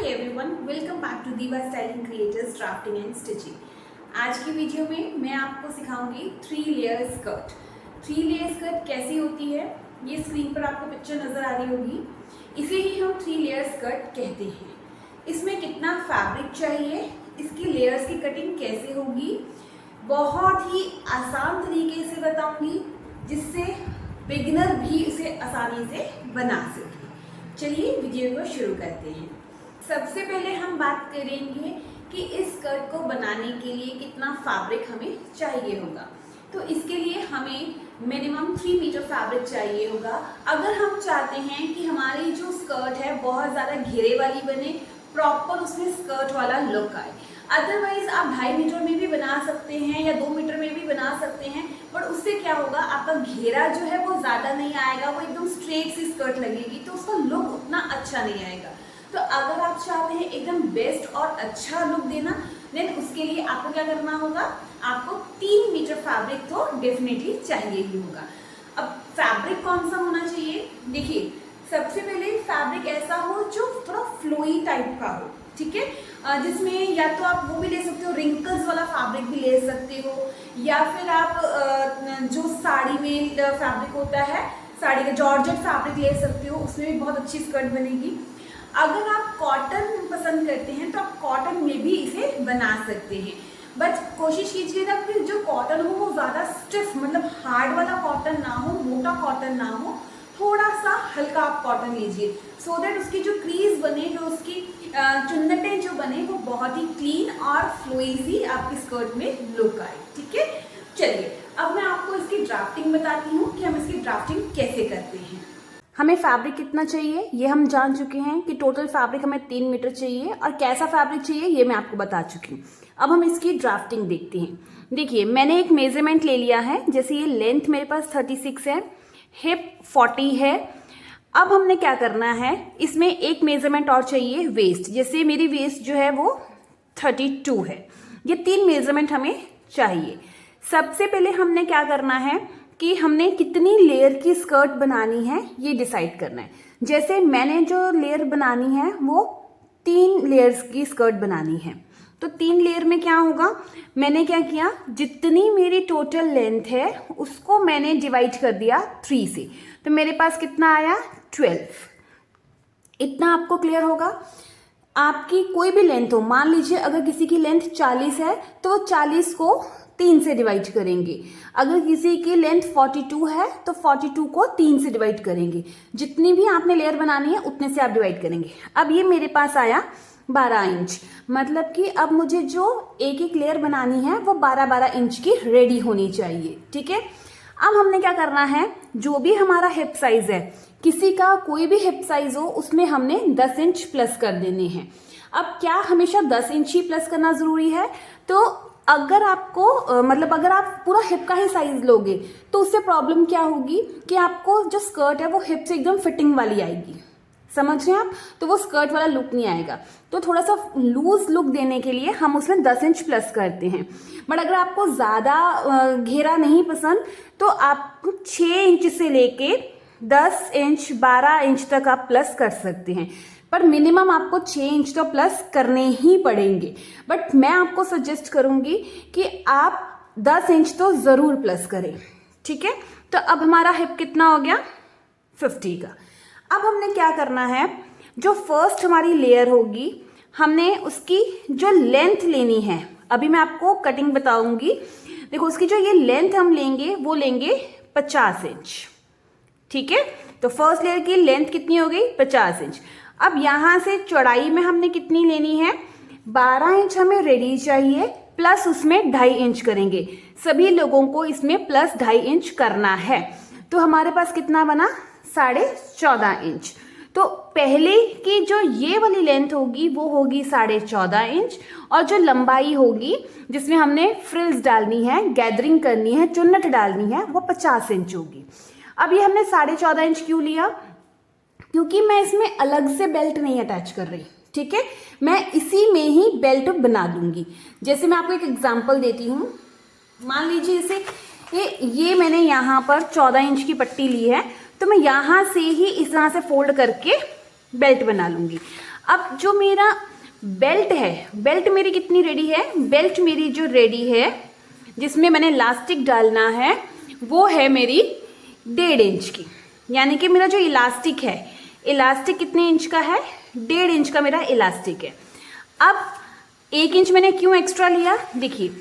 Everyone, welcome back to दीवा styling creators drafting and stitching. आज की वीडियो में मैं आपको सिखाऊंगी 3 लेयर स्कर्ट। 3 लेयर स्कर्ट कैसी होती है, ये स्क्रीन पर आपको पिक्चर नज़र आ रही होगी। इसे ही हम 3 लेयर स्कर्ट कहते हैं। इसमें कितना फैब्रिक चाहिए, इसकी लेयर्स की कटिंग कैसे होगी, बहुत ही आसान तरीके से बताऊंगी जिससे बिगिनर भी इसे आसानी से बना सके। चलिए वीडियो को शुरू करते हैं। सबसे पहले हम बात करेंगे कि इस स्कर्ट को बनाने के लिए कितना फैब्रिक हमें चाहिए होगा। तो इसके लिए हमें मिनिमम 3 मीटर फैब्रिक चाहिए होगा। अगर हम चाहते हैं कि हमारी जो स्कर्ट है बहुत ज़्यादा घेरे वाली बने, प्रॉपर उसमें स्कर्ट वाला लुक आए। अदरवाइज आप 2.5 मीटर में भी बना सकते हैं या 2 मीटर में भी बना सकते हैं, बट उससे क्या होगा, आपका घेरा जो है वो ज़्यादा नहीं आएगा, वो एकदम स्ट्रेट सी स्कर्ट लगेगी, तो उसका लुक उतना अच्छा नहीं आएगा। तो अगर आप चाहते हैं एकदम बेस्ट और अच्छा लुक देना, देन उसके लिए आपको क्या करना होगा, आपको 3 मीटर फैब्रिक तो डेफिनेटली चाहिए ही होगा। अब फैब्रिक कौन सा होना चाहिए, देखिए सबसे पहले फैब्रिक ऐसा हो जो थोड़ा फ्लोई टाइप का हो, ठीक है, जिसमें या तो आप वो भी ले सकते हो, रिंकल्स वाला फैब्रिक भी ले सकते हो, या फिर आप जो साड़ी में फैब्रिक होता है, साड़ी का जॉर्जेट फैब्रिक ले सकते हो, उसमें भी बहुत अच्छी स्कर्ट बनेगी। अगर आप कॉटन पसंद करते हैं तो आप कॉटन में भी इसे बना सकते हैं, बट कोशिश कीजिएगा कि जो कॉटन हो वो ज़्यादा स्टिफ, मतलब हार्ड वाला कॉटन ना हो, मोटा कॉटन ना हो, थोड़ा सा हल्का आप कॉटन लीजिए, सो दैट उसकी जो क्रीज बने, जो उसकी चुन्नटें जो बने, वो बहुत ही क्लीन और फ्लोई सी आपकी स्कर्ट में लुक आए। ठीक है, चलिए अब मैं आपको इसकी ड्राफ्टिंग बताती हूँ कि हम इसकी ड्राफ्टिंग कैसे करते हैं। हमें फैब्रिक कितना चाहिए ये हम जान चुके हैं कि टोटल फैब्रिक हमें 3 मीटर चाहिए, और कैसा फैब्रिक चाहिए ये मैं आपको बता चुकी हूँ। अब हम इसकी ड्राफ्टिंग देखते हैं। देखिए मैंने एक मेजरमेंट ले लिया है, जैसे ये लेंथ मेरे पास 36 है, हिप 40 है। अब हमने क्या करना है, इसमें एक मेजरमेंट और चाहिए वेस्ट, जैसे मेरी वेस्ट जो है वो 32 है। ये 3 मेजरमेंट हमें चाहिए। सबसे पहले हमने क्या करना है कि हमने कितनी लेयर की स्कर्ट बनानी है ये डिसाइड करना है। जैसे मैंने जो लेयर बनानी है वो 3 लेयर्स की स्कर्ट बनानी है, तो 3 लेयर में क्या होगा, मैंने क्या किया, जितनी मेरी टोटल लेंथ है उसको मैंने डिवाइड कर दिया 3 से, तो मेरे पास कितना आया 12। इतना आपको क्लियर होगा। आपकी कोई भी लेंथ हो, मान लीजिए अगर किसी की लेंथ 40 है तो 40 को 3 से डिवाइड करेंगे। अगर किसी की लेंथ 42 है तो 42 को 3 से डिवाइड करेंगे। जितनी भी आपने लेयर बनानी है उतने से आप डिवाइड करेंगे। अब ये मेरे पास आया 12 इंच, मतलब कि अब मुझे जो एक एक लेयर बनानी है वो 12-12 इंच की रेडी होनी चाहिए। ठीक है, अब हमने क्या करना है, जो भी हमारा हिप साइज है, किसी का कोई भी हिप साइज हो, उसमें हमने 10 इंच प्लस कर देने हैं। अब क्या हमेशा 10 इंच ही प्लस करना जरूरी है, तो अगर आपको मतलब अगर आप पूरा हिप का ही साइज लोगे तो उससे प्रॉब्लम क्या होगी कि आपको जो स्कर्ट है वो हिप से एकदम फिटिंग वाली आएगी, समझ रहे हैं आप, तो वो स्कर्ट वाला लुक नहीं आएगा। तो थोड़ा सा लूज लुक देने के लिए हम उसमें 10 इंच प्लस करते हैं। बट अगर आपको ज़्यादा घेरा नहीं पसंद तो आप 6 इंच से लेके 10 इंच 12 इंच तक आप प्लस कर सकते हैं, पर मिनिमम आपको 6 इंच तो प्लस करने ही पड़ेंगे। बट मैं आपको सजेस्ट करूंगी कि आप 10 इंच तो ज़रूर प्लस करें। ठीक है, तो अब हमारा हिप कितना हो गया 50 का। अब हमने क्या करना है, जो फर्स्ट हमारी लेयर होगी हमने उसकी जो लेंथ लेनी है, अभी मैं आपको कटिंग बताऊंगी। देखो उसकी जो ये लेंथ हम लेंगे वो लेंगे 50 इंच। ठीक है, तो फर्स्ट लेयर की लेंथ कितनी हो गई 50 इंच। अब यहां से चौड़ाई में हमने कितनी लेनी है, 12 इंच हमें रेडी चाहिए, प्लस उसमें 2.5 इंच करेंगे। सभी लोगों को इसमें प्लस 2.5 इंच करना है, तो हमारे पास कितना बना 14.5 इंच। तो पहले की जो ये वाली लेंथ होगी वो होगी 14.5 इंच, और जो लंबाई होगी जिसमें हमने फ्रिल्स डालनी है, गैदरिंग करनी है, चुन्नट डालनी है, वो 50 इंच होगी। अब ये हमने 14.5 इंच क्यों लिया, क्योंकि मैं इसमें अलग से बेल्ट नहीं अटैच कर रही। ठीक है, मैं इसी में ही बेल्ट बना दूंगी। जैसे मैं आपको एक एग्जांपल देती हूँ, मान लीजिए जैसे ये मैंने यहाँ पर 14 इंच की पट्टी ली है, तो मैं यहाँ से ही इस तरह से फोल्ड करके बेल्ट बना लूंगी। अब जो मेरा बेल्ट है, बेल्ट मेरी कितनी रेडी है, बेल्ट मेरी जो रेडी है जिसमें मैंने इलास्टिक डालना है वो है मेरी 1.5 इंच की। यानी कि मेरा जो इलास्टिक है, इलास्टिक कितने इंच का है, 1.5 इंच का मेरा इलास्टिक है। अब 1 इंच मैंने क्यों एक्स्ट्रा लिया, देखिए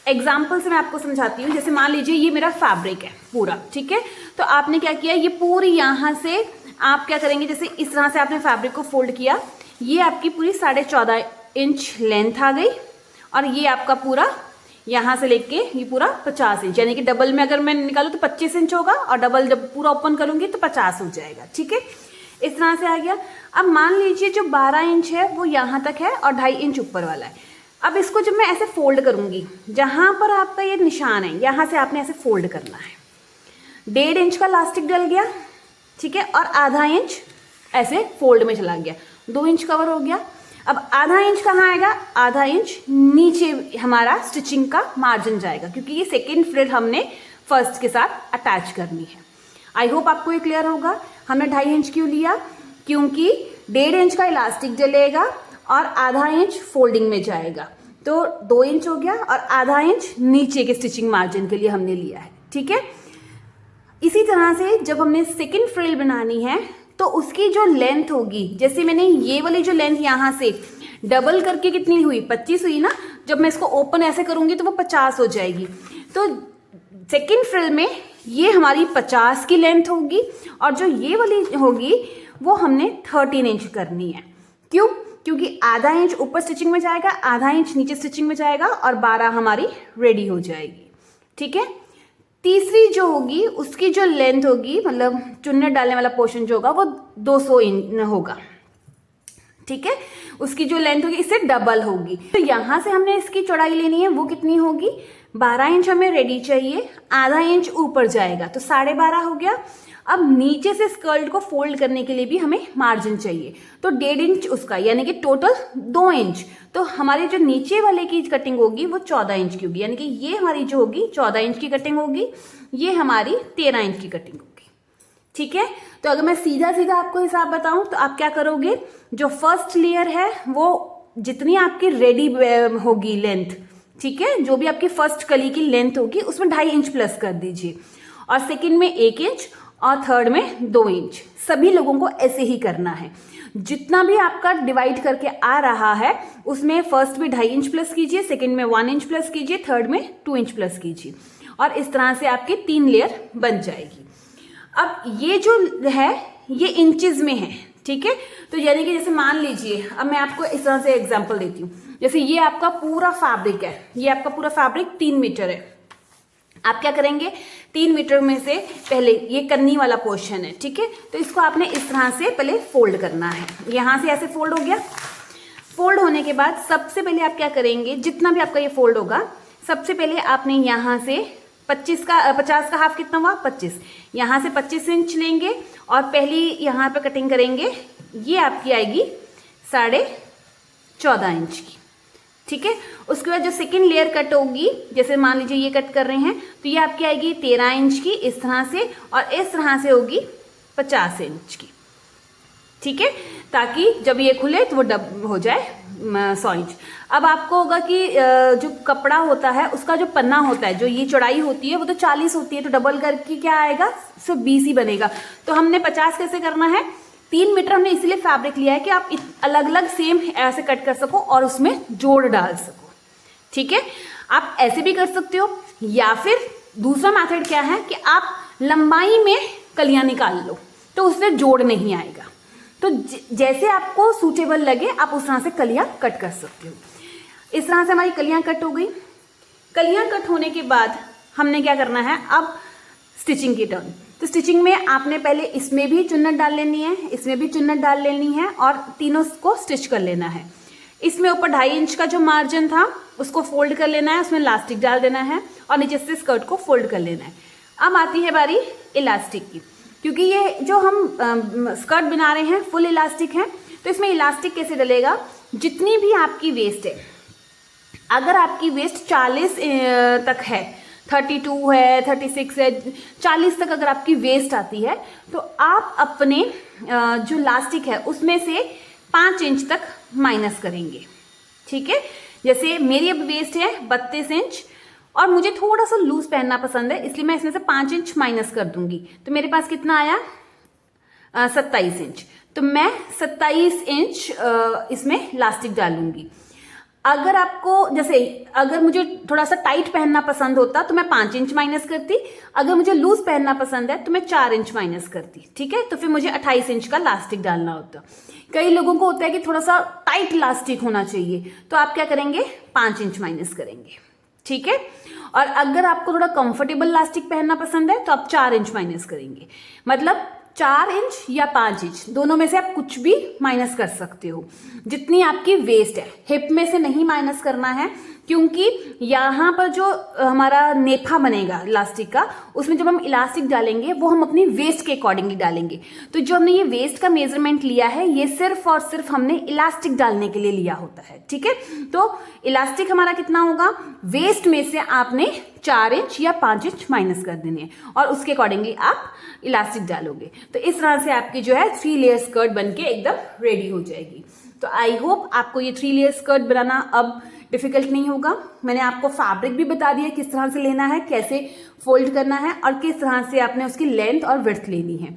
एग्जाम्पल से मैं आपको समझाती हूँ। जैसे मान लीजिए ये मेरा फैब्रिक है पूरा, ठीक है, तो आपने क्या किया, ये पूरी यहाँ से आप क्या करेंगे, जैसे इस तरह से आपने फैब्रिक को फोल्ड किया, ये आपकी पूरी 14.5 इंच लेंथ आ गई, और ये आपका पूरा यहाँ से लेके ये पूरा 50 इंच, यानी कि डबल में अगर मैं निकालूँ तो 25 इंच होगा, और डबल जब पूरा ओपन करूँगी तो 50 हो जाएगा, ठीक है, इस तरह से आ गया। अब मान लीजिए जो 12 इंच है वो यहाँ तक है और 2.5 इंच ऊपर वाला है। अब इसको जब मैं ऐसे फोल्ड करूँगी, जहाँ पर आपका ये निशान है यहाँ से आपने ऐसे फोल्ड करना है। 1.5 इंच का इलास्टिक डल गया, ठीक है, और आधा इंच ऐसे फोल्ड में चला गया, 2 इंच कवर हो गया। अब आधा इंच कहाँ आएगा, आधा इंच नीचे हमारा स्टिचिंग का मार्जिन जाएगा, क्योंकि ये सेकेंड फ्रिल हमने फर्स्ट के साथ अटैच करनी है। आई होप आपको ये क्लियर होगा। हमने 2.5 इंच क्यों लिया, क्योंकि 1.5 इंच का इलास्टिक डलेगा और आधा इंच फोल्डिंग में जाएगा, तो 2 इंच हो गया, और आधा इंच नीचे के स्टिचिंग मार्जिन के लिए हमने लिया है, ठीक है। इसी तरह से जब हमने सेकेंड फ्रिल बनानी है तो उसकी जो लेंथ होगी, जैसे मैंने ये वाली जो लेंथ यहाँ से डबल करके कितनी हुई, 25 हुई ना, जब मैं इसको ओपन ऐसे करूँगी तो वो 50 हो जाएगी। तो सेकेंड फ्रिल में ये हमारी 50 की लेंथ होगी, और जो ये वाली होगी वो हमने 13 इंच करनी है। क्यों, क्योंकि आधा इंच ऊपर स्टिचिंग में जाएगा, आधा इंच नीचे स्टिचिंग में जाएगा, और 12 हमारी रेडी हो जाएगी, ठीक है। तीसरी जो होगी उसकी जो लेंथ होगी, मतलब चुन्नट डालने वाला पोर्शन जो होगा वो 200 इंच होगा, ठीक है, उसकी जो लेंथ होगी इससे डबल होगी। तो यहाँ से हमने इसकी चौड़ाई लेनी है, वो कितनी होगी, 12 इंच हमें रेडी चाहिए, आधा इंच ऊपर जाएगा तो 12.5 हो गया। अब नीचे से स्कर्ट को फोल्ड करने के लिए भी हमें मार्जिन चाहिए, तो 1.5 इंच उसका, यानी कि टोटल 2 इंच। तो हमारे जो नीचे वाले की कटिंग होगी वो 14 इंच की होगी, यानी कि ये हमारी जो होगी 14 इंच की कटिंग होगी, ये हमारी 13 इंच की कटिंग होगी, ठीक है। तो अगर मैं सीधा सीधा आपको हिसाब बताऊं तो आप क्या करोगे, जो फर्स्ट लेयर है वो जितनी आपकी रेडी होगी लेंथ, ठीक है, जो भी आपकी फर्स्ट कली की लेंथ होगी उसमें 2.5 इंच प्लस कर दीजिए, और सेकेंड में 1 इंच, और थर्ड में 2 इंच। सभी लोगों को ऐसे ही करना है। जितना भी आपका डिवाइड करके आ रहा है उसमें फर्स्ट में 2.5 इंच प्लस कीजिए, सेकंड में 1 इंच प्लस कीजिए, थर्ड में 2 इंच प्लस कीजिए, और इस तरह से आपकी 3 लेयर बन जाएगी। अब ये जो है ये इंचेस में है, ठीक है। तो यानी कि जैसे मान लीजिए, अब मैं आपको इस तरह से एग्जांपल देती हूँ। जैसे ये आपका पूरा फैब्रिक है, ये आपका पूरा फैब्रिक 3 मीटर है। आप क्या करेंगे, 3 मीटर में से पहले ये कन्नी वाला पोर्शन है, ठीक है, तो इसको आपने इस तरह से पहले फोल्ड करना है। यहाँ से ऐसे फोल्ड हो गया। फोल्ड होने के बाद सबसे पहले आप क्या करेंगे, जितना भी आपका ये फोल्ड होगा, सबसे पहले आपने यहाँ से 50 का हाफ कितना हुआ, 25, यहाँ से 25 इंच लेंगे और पहली यहाँ पे कटिंग करेंगे। ये आपकी आएगी 14.5 इंच की, ठीक है। उसके बाद जो सेकेंड लेयर कट होगी, जैसे मान लीजिए ये कट कर रहे हैं, तो ये आपकी आएगी 13 इंच की इस तरह से, और इस तरह से होगी 50 इंच की, ठीक है, ताकि जब ये खुले तो वो डब हो जाए 100 इंच। अब आपको होगा कि जो कपड़ा होता है उसका जो पन्ना होता है, जो ये चौड़ाई होती है वो तो 40 होती है, तो डबल करके क्या आएगा, 120 ही बनेगा। तो हमने 50 कैसे करना है, 3 मीटर हमने इसलिए फैब्रिक लिया है कि आप अलग अलग सेम ऐसे कट कर सको और उसमें जोड़ डाल सको, ठीक है। आप ऐसे भी कर सकते हो, या फिर दूसरा मेथड क्या है कि आप लंबाई में कलियां निकाल लो, तो उससे जोड़ नहीं आएगा। तो जैसे आपको सूटेबल लगे आप उस तरह से कलियां कट कर सकते हो। इस तरह से हमारी कलियां कट हो गई। कलियां कट होने के बाद हमने क्या करना है, अब स्टिचिंग की टर्न। तो स्टिचिंग में आपने पहले इसमें भी चुन्नट डाल लेनी है, इसमें भी चुन्नट डाल लेनी है, और तीनों को स्टिच कर लेना है। इसमें ऊपर 2.5 इंच का जो मार्जिन था उसको फोल्ड कर लेना है, उसमें इलास्टिक डाल देना है, और नीचे से स्कर्ट को फोल्ड कर लेना है। अब आती है बारी इलास्टिक की, क्योंकि ये जो हम स्कर्ट बना रहे हैं फुल इलास्टिक है, तो इसमें इलास्टिक कैसे डलेगा, जितनी भी आपकी वेस्ट है, अगर आपकी वेस्ट 40 तक है, 32 है, 36 है, 40 तक अगर आपकी वेस्ट आती है, तो आप अपने जो इलास्टिक है उसमें से 5 इंच तक माइनस करेंगे। ठीक है, जैसे मेरी अब वेस्ट है 32 इंच और मुझे थोड़ा सा लूज पहनना पसंद है, इसलिए मैं इसमें से 5 इंच माइनस कर दूंगी। तो मेरे पास कितना आया 27 इंच। तो मैं 27 इंच इसमें इलास्टिक डालूंगी। अगर आपको जैसे अगर मुझे थोड़ा सा टाइट पहनना पसंद होता तो मैं 5 इंच माइनस करती, अगर मुझे लूज पहनना पसंद है तो मैं 4 इंच माइनस करती। ठीक है, तो फिर मुझे 28 इंच का इलास्टिक डालना होता। कई लोगों को होता है कि थोड़ा सा टाइट इलास्टिक होना चाहिए, तो आप क्या करेंगे 5 इंच माइनस करेंगे। ठीक है, और अगर आपको थोड़ा कंफर्टेबल इलास्टिक पहनना पसंद है तो आप 4 इंच माइनस करेंगे। मतलब 4 इंच या 5 इंच दोनों में से आप कुछ भी माइनस कर सकते हो, जितनी आपकी वेस्ट है। हिप में से नहीं माइनस करना है, क्योंकि यहाँ पर जो हमारा नेफा बनेगा इलास्टिक का, उसमें जब हम इलास्टिक डालेंगे वो हम अपनी वेस्ट के अकॉर्डिंगली डालेंगे। तो जो हमने ये वेस्ट का मेजरमेंट लिया है ये सिर्फ और सिर्फ हमने इलास्टिक डालने के लिए लिया होता है। ठीक है, तो इलास्टिक हमारा कितना होगा, वेस्ट में से आपने 4 इंच या 5 इंच माइनस कर देने हैं और उसके अकॉर्डिंगली आप इलास्टिक डालोगे। तो इस तरह से आपकी जो है 3 लेयर स्कर्ट बनके एकदम रेडी हो जाएगी। तो आई होप आपको ये 3 लेयर स्कर्ट बनाना अब डिफिकल्ट नहीं होगा। मैंने आपको फैब्रिक भी बता दिया किस तरह से लेना है, कैसे फोल्ड करना है और किस तरह से आपने उसकी लेंथ और विड्थ लेनी है।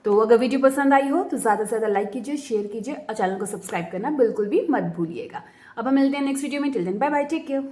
तो अगर वीडियो पसंद आई हो तो ज़्यादा से ज़्यादा लाइक कीजिए, शेयर कीजिए और चैनल को सब्सक्राइब करना बिल्कुल भी मत भूलिएगा। अब हम मिलते हैं नेक्स्ट वीडियो में। Till then bye bye, take care.